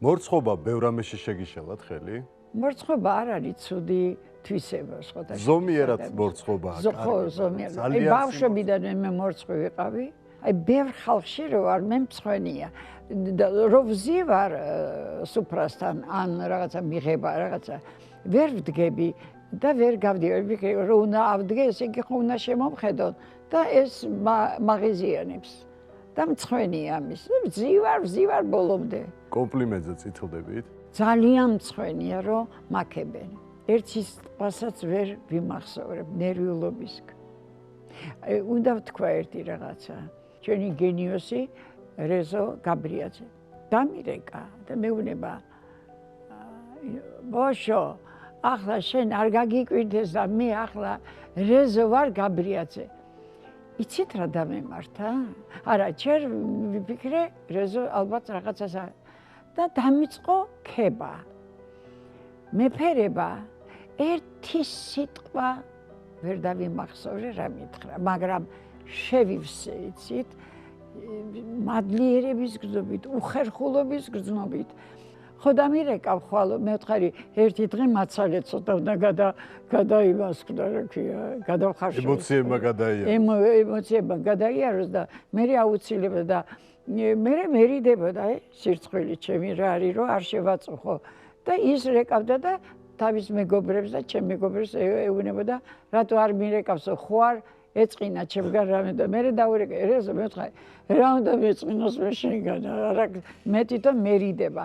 მორცხობა ბევრ რამეში შეგიშალათ ხელი? მორცხობა არ არის ცუდი თვისება სხვათა. ზომიერად მორცხობაა. ხო, ზომიერად. აი ბავშვობიდან მე მორცხვი ვიყავი. აი ბევრ ხალხში რო არ მე მწვენია. რო ვზივარ სუფრასთან ან რაღაცა მიღება რაღაცა ვერ ვდგები და ვერ გავდივარ. რო უნდა ავდგე, ესე იგი ხო უნდა შემომხედონ და ეს მაღიზიანებს. და მწვენია ამის. ვზივარ ბოლომდე. კომპლიმენტზე წითლდებით? ძალიან მწვენია რომ მაქებენ. ერთის ტყვასაც ვერ ვიმახსოვრებ ნერვიულობის. უნდა ვთქვა ერთი რაღაცა. ჩვენი გენიოსი რეზო გაბრიაძე. დამირეკა და მეუბნება ბოშო, ახლა შენ არ გაგიკვირდეს და მე ახლა რეზო ვარ გაბრიაძე. იცით რა დამემართა? არა, ჯერ ვიფიქრე რეზო ალბათ რაღაცას და დამიწყო ქება. მეფერება ერთი სიტყვა ვერ დავიმახსოვრე რა მითხრა, მაგრამ შევივსე, იცით, მადლიერების გრძნობით, უხერხულობის გრძნობით. ხო დამირეკავ ხვალ, მე ვთხარი, ერთი დღე მაცალე ცოტა უნდა გადაიმასკდა, რა ქვია, გადავხარშავ. ემოციებმა გადაიაროს. ემოციებმა გადაიაროს და მე აუცილებლად და მე მერიდებოდა სირცხვილი ჩემი რა არის, რომ არ შევაწუხო. და ის რეკავდა და თავის მეგობრებს და ჩემ მეგობრებს ეუბნებოდა, რატო არ მირეკავსო, ხო არ ეწყინა ჩემგან რამე და მე დავირეკე, რეზო მე ვთხარი, რა უნდა მეწყინოს მე შენგან, არა მე თვითონ მერიდება.